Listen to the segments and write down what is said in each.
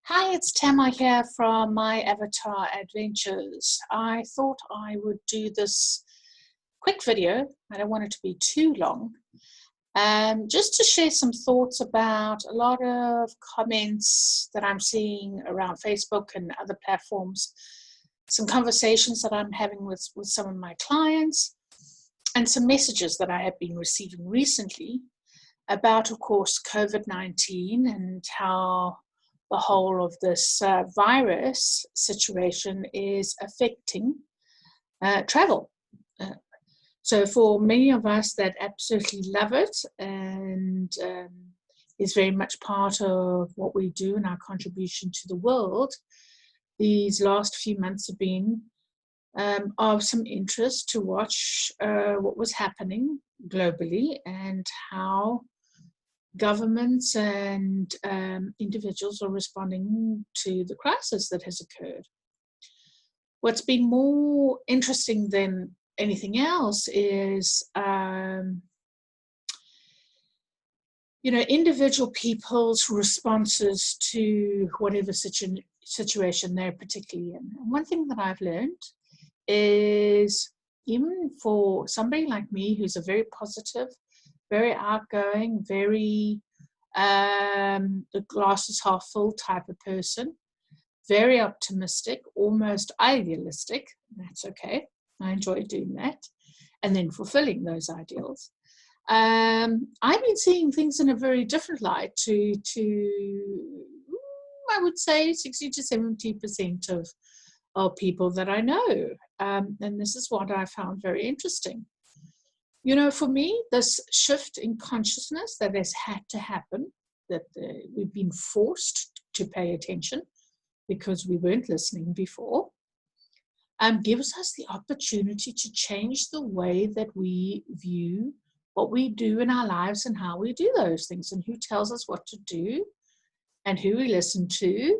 Hi, it's Tamara here from My Avatar Adventures. I thought I would do this quick video. I don't want it to be too long. Just to share some thoughts about a lot of comments that I'm seeing around Facebook and other platforms, some conversations that I'm having with some of my clients, and some messages that I have been receiving recently about, of course, COVID-19 and how the whole of this virus situation is affecting travel. So for many of us that absolutely love it and is very much part of what we do and our contribution to the world, these last few months have been of some interest to watch what was happening globally and how governments and individuals are responding to the crisis that has occurred. What's been more interesting than anything else is, individual people's responses to whatever situation they're particularly in. And one thing that I've learned is, even for somebody like me who's a very positive, very outgoing, very the glass is half full type of person, very optimistic, almost idealistic. That's okay. I enjoy doing that. And then fulfilling those ideals. I've been seeing things in a very different light to I would say 60 to 70% of people that I know. And this is what I found very interesting. For me, this shift in consciousness that has had to happen, that we've been forced to pay attention because we weren't listening before, gives us the opportunity to change the way that we view what we do in our lives and how we do those things and who tells us what to do and who we listen to,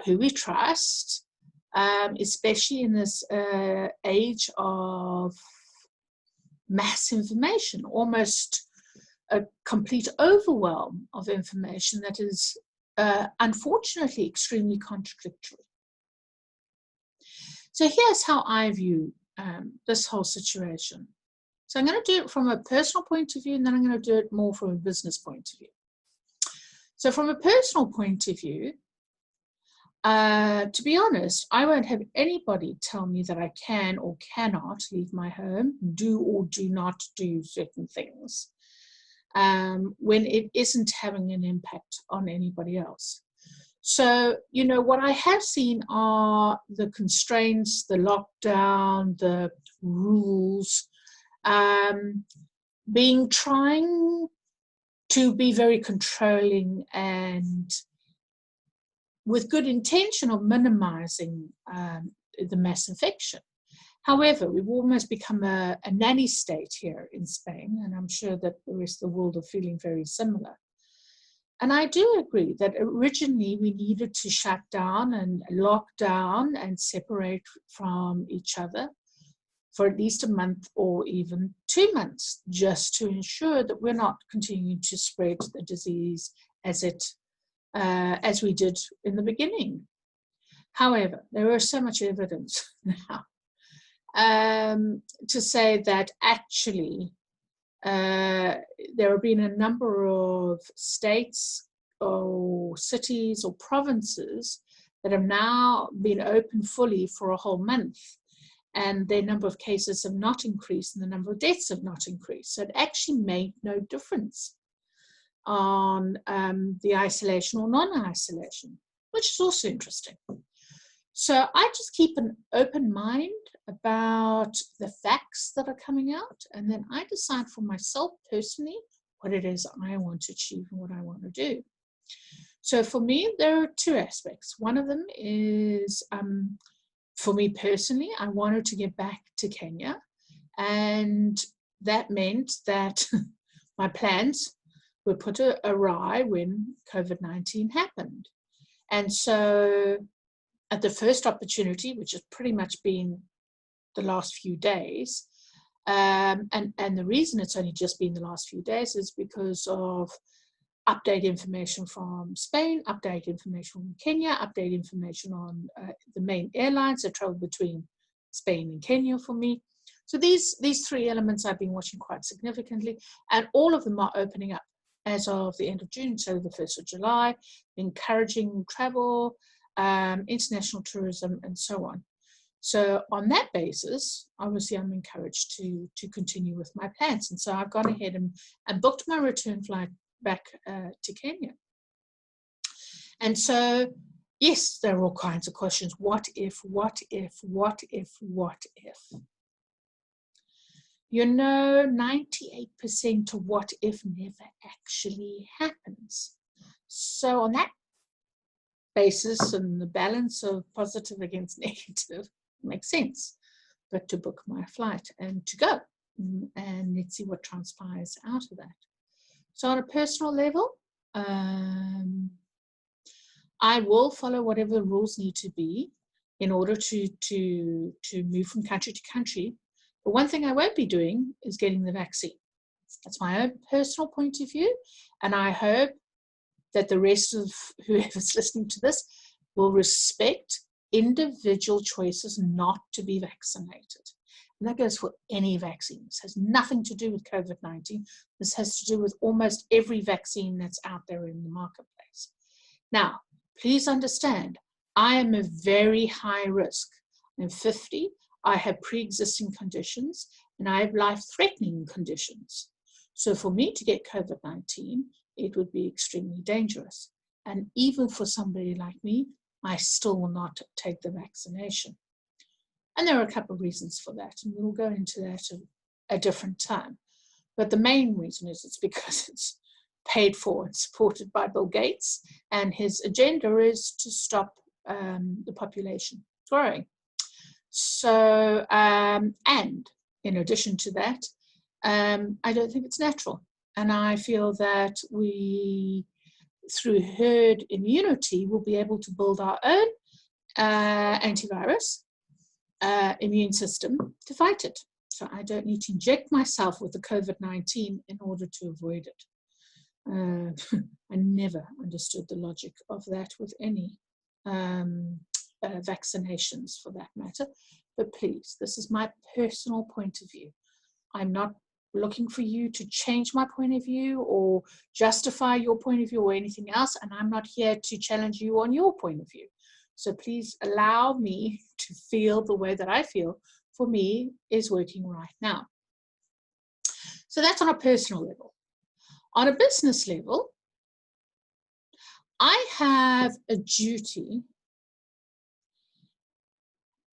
who we trust, especially in this age of mass information, almost a complete overwhelm of information that is unfortunately extremely contradictory. So here's how I view this whole situation. So I'm going to do it from a personal point of view, and then I'm going to do it more from a business point of view. So from a personal point of view, to be honest, I won't have anybody tell me that I can or cannot leave my home, do or do not do certain things, when it isn't having an impact on anybody else. So, what I have seen are the constraints, the lockdown, the rules, trying to be very controlling and with good intention of minimizing the mass infection. However, we've almost become a nanny state here in Spain, and I'm sure that the rest of the world are feeling very similar. And I do agree that originally we needed to shut down and lock down and separate from each other for at least a month or even 2 months, just to ensure that we're not continuing to spread the disease as we did in the beginning. However, there is so much evidence now to say that actually there have been a number of states or cities or provinces that have now been open fully for a whole month, and their number of cases have not increased and the number of deaths have not increased. So it actually made no difference on the isolation or non-isolation, which is also interesting. So I just keep an open mind about the facts that are coming out, and then I decide for myself personally what it is I want to achieve and what I want to do. So for me, there are two aspects. One of them is, for me personally, I wanted to get back to Kenya, and that meant that my plans were put awry when COVID-19 happened. And so at the first opportunity, which has pretty much been the last few days, and the reason it's only just been the last few days is because of update information from Spain, update information from Kenya, update information on the main airlines that travel between Spain and Kenya for me. So these three elements I've been watching quite significantly, and all of them are opening up as of the end of June, so the 1st of July, encouraging travel, international tourism, and so on. So on that basis, obviously I'm encouraged to continue with my plans. And so I've gone ahead and booked my return flight back to Kenya. And so, yes, there are all kinds of questions. What if, what if, what if, what if? You know, 98% of what if never actually happens. So on that basis and the balance of positive against negative makes sense. But to book my flight and to go, and let's see what transpires out of that. So on a personal level, I will follow whatever rules need to be in order to move from country to country. But one thing I won't be doing is getting the vaccine. That's my own personal point of view, and I hope that the rest of whoever's listening to this will respect individual choices not to be vaccinated. And that goes for any vaccine. This has nothing to do with COVID-19. This has to do with almost every vaccine that's out there in the marketplace. Now, please understand, I am a very high risk. I'm 50, I have pre-existing conditions, and I have life-threatening conditions. So for me to get COVID-19, it would be extremely dangerous. And even for somebody like me, I still will not take the vaccination. And there are a couple of reasons for that, and we'll go into that at a different time. But the main reason is it's because it's paid for and supported by Bill Gates, and his agenda is to stop the population growing. So, and in addition to that, I don't think it's natural. And I feel that we, through herd immunity, will be able to build our own antivirus immune system to fight it. So I don't need to inject myself with the COVID-19 in order to avoid it. I never understood the logic of that with any vaccinations for that matter. But please, this is my personal point of view. I'm not looking for you to change my point of view or justify your point of view or anything else, and I'm not here to challenge you on your point of view. So please allow me to feel the way that I feel for me is working right now. So that's on a personal level. On a business level, I have a duty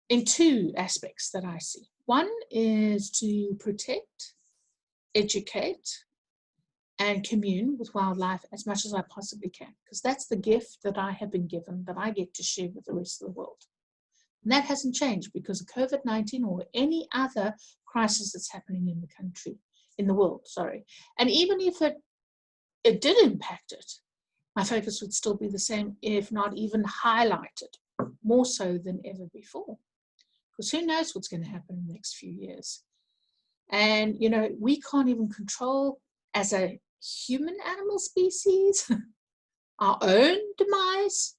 in two aspects that I see. One is to protect, educate, and commune with wildlife as much as I possibly can, because that's the gift that I have been given that I get to share with the rest of the world. And that hasn't changed because of COVID-19 or any other crisis that's happening in the country, in the world, sorry. And even if it did impact it, my focus would still be the same, if not even highlighted, more so than ever before. Because who knows what's going to happen in the next few years. And, you know, we can't even control, as a human animal species, our own demise.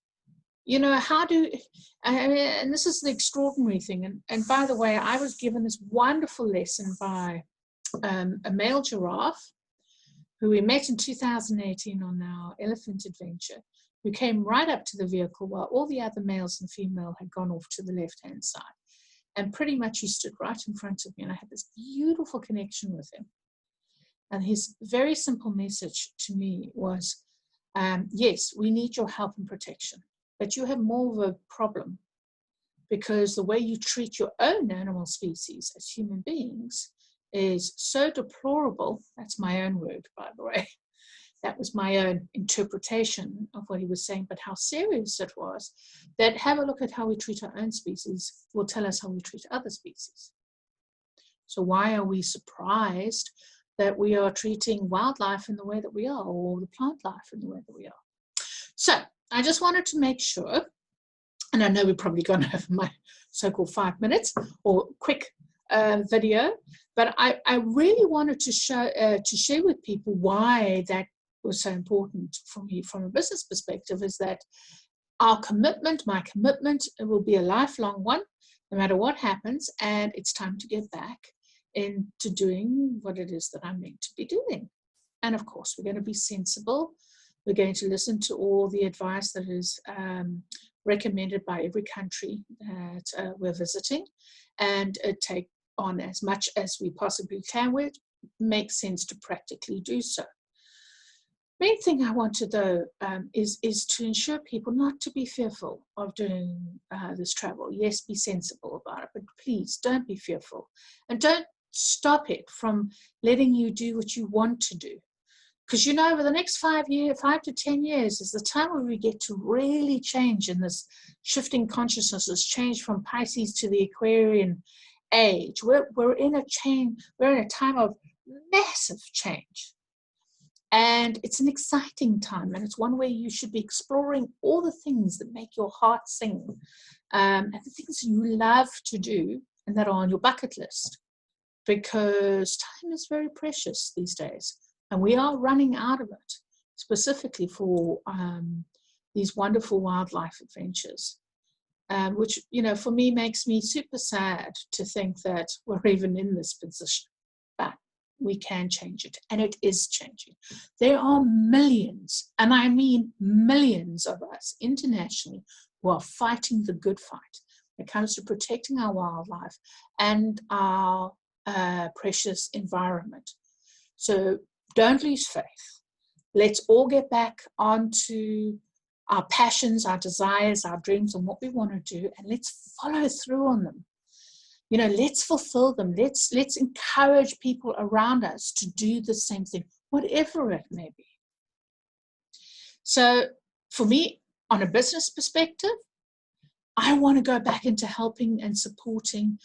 You know, and this is the extraordinary thing. And by the way, I was given this wonderful lesson by a male giraffe who we met in 2018 on our elephant adventure, who came right up to the vehicle while all the other males and female had gone off to the left-hand side. And pretty much he stood right in front of me, and I had this beautiful connection with him. And his very simple message to me was, yes, we need your help and protection, but you have more of a problem because the way you treat your own animal species as human beings is so deplorable. That's my own word, by the way. That was my own interpretation of what he was saying, but how serious it was, that have a look at how we treat our own species will tell us how we treat other species. So why are we surprised that we are treating wildlife in the way that we are, or the plant life in the way that we are? So I just wanted to make sure, and I know we're probably going to have my so-called 5 minutes or quick video, but I really wanted to share with people why that was so important for me from a business perspective is that our commitment, my commitment, it will be a lifelong one, no matter what happens, and it's time to get back into doing what it is that I'm meant to be doing. And of course, we're going to be sensible. We're going to listen to all the advice that is recommended by every country that we're visiting, and take on as much as we possibly can where it makes sense to practically do so. Main thing I wanted though is to ensure people not to be fearful of doing this travel. Yes, be sensible about it, but please don't be fearful, and don't stop it from letting you do what you want to do. Because you know, over the next 5 to 10 years is the time where we get to really change in this shifting consciousness, change from Pisces to the Aquarian age. We're in a time of massive change. And it's an exciting time, and it's one where you should be exploring all the things that make your heart sing, and the things you love to do and that are on your bucket list, because time is very precious these days, and we are running out of it, specifically for these wonderful wildlife adventures, which, you know, for me makes me super sad to think that we're even in this position. But we can change it, and it is changing. There are millions, and I mean millions of us internationally, who are fighting the good fight when it comes to protecting our wildlife and our precious environment. So don't lose faith. Let's all get back onto our passions, our desires, our dreams, and what we want to do, and let's follow through on them. You know, let's fulfill them. Let's encourage people around us to do the same thing, whatever it may be. So for me, on a business perspective, I want to go back into helping and supporting,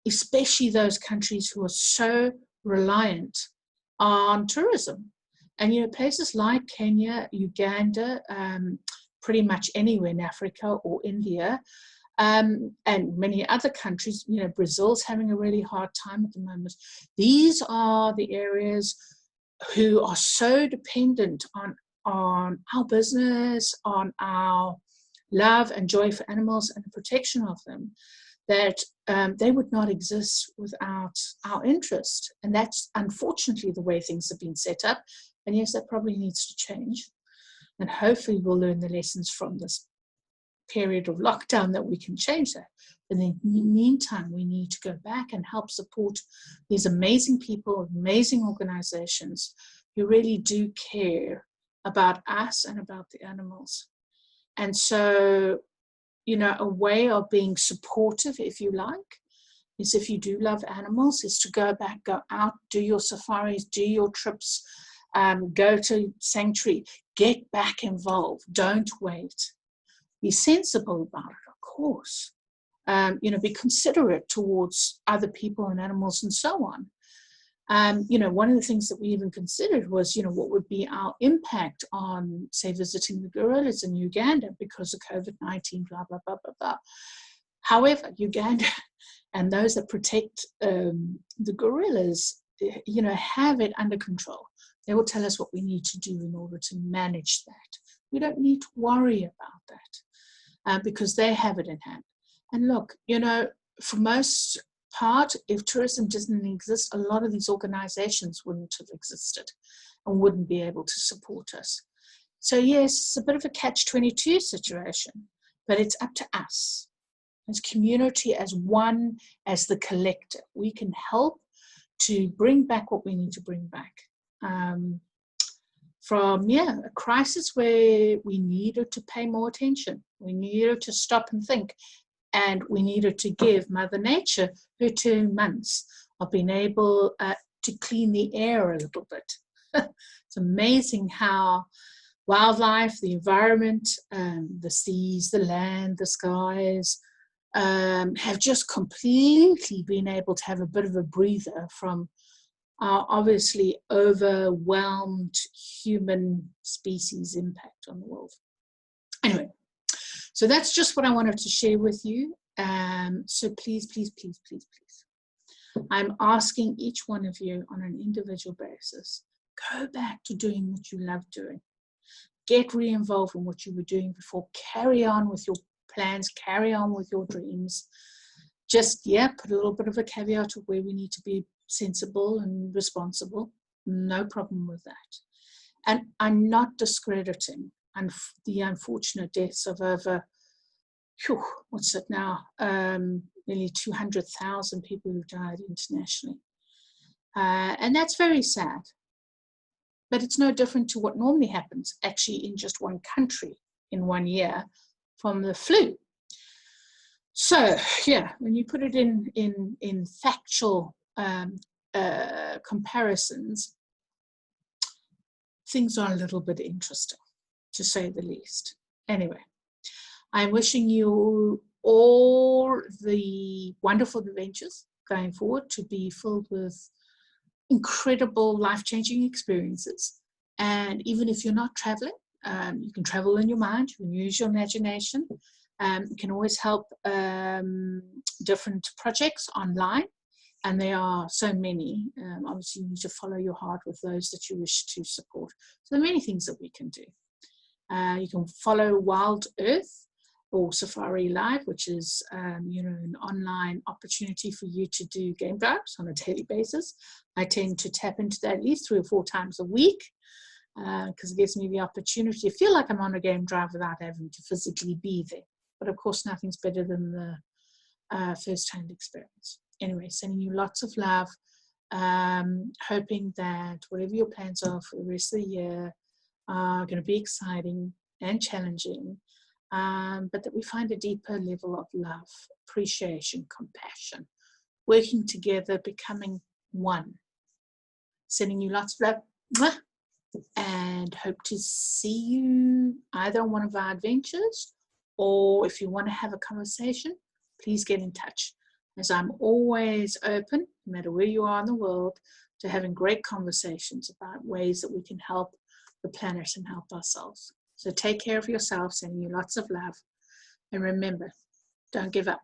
especially those countries who are so reliant on tourism. And, you know, places like Kenya, Uganda, pretty much anywhere in Africa or India, and many other countries, you know, Brazil's having a really hard time at the moment. These are the areas who are so dependent on our business, on our love and joy for animals and the protection of them, that they would not exist without our interest. And that's unfortunately the way things have been set up. And yes, that probably needs to change. And hopefully we'll learn the lessons from this period of lockdown that we can change that. But in the meantime, we need to go back and help support these amazing people, amazing organizations who really do care about us and about the animals. And so, you know, a way of being supportive, if you like, is if you do love animals, is to go back, go out, do your safaris, do your trips, go to sanctuary, get back involved, don't wait. Be sensible about it, of course. You know, be considerate towards other people and animals and so on. You know, one of the things that we even considered was, you know, what would be our impact on, say, visiting the gorillas in Uganda because of COVID-19, blah, blah, blah, blah, blah. However, Uganda and those that protect the gorillas, you know, have it under control. They will tell us what we need to do in order to manage that. We don't need to worry about that because they have it in hand. And look, you know, for most part, if tourism didn't exist, a lot of these organizations wouldn't have existed and wouldn't be able to support us. So yes, it's a bit of a catch-22 situation, but it's up to us as community, as one, as the collective. We can help to bring back what we need to bring back. From a crisis where we needed to pay more attention, we needed to stop and think, and we needed to give Mother Nature her 2 months of being able to clean the air a little bit. It's amazing how wildlife, the environment, the seas, the land, the skies, have just completely been able to have a bit of a breather from our obviously overwhelmed human species impact on the world. Anyway, so that's just what I wanted to share with you. So please, please, please, please, please, I'm asking each one of you on an individual basis Go back to doing what you love doing. Get re-involved in what you were doing before. Carry on with your plans. Carry on with your dreams. Just, put a little bit of a caveat of where we need to be sensible and responsible. No problem with that. And I'm not discrediting the unfortunate deaths of over, what's it now? Nearly 200,000 people who've died internationally. And that's very sad. But it's no different to what normally happens actually in just one country in 1 year from the flu. So, when you put it in factual comparisons, things are a little bit interesting, to say the least. Anyway, I'm wishing you all the wonderful adventures going forward to be filled with incredible life-changing experiences. And even if you're not traveling, you can travel in your mind, you can use your imagination. You can always help different projects online, and there are so many. Obviously, you need to follow your heart with those that you wish to support. So there are many things that we can do. You can follow Wild Earth or Safari Live, which is an online opportunity for you to do game drives on a daily basis. I tend to tap into that at least 3 or 4 times a week because it gives me the opportunity to feel like I'm on a game drive without having to physically be there. But of course, nothing's better than the first-hand experience. Anyway, sending you lots of love, hoping that whatever your plans are for the rest of the year are going to be exciting and challenging, but that we find a deeper level of love, appreciation, compassion, working together, becoming one. Sending you lots of love, and hope to see you either on one of our adventures, or if you want to have a conversation, please get in touch, as I'm always open, no matter where you are in the world, to having great conversations about ways that we can help the planet and help ourselves. So take care of yourself, sending you lots of love, and remember, don't give up.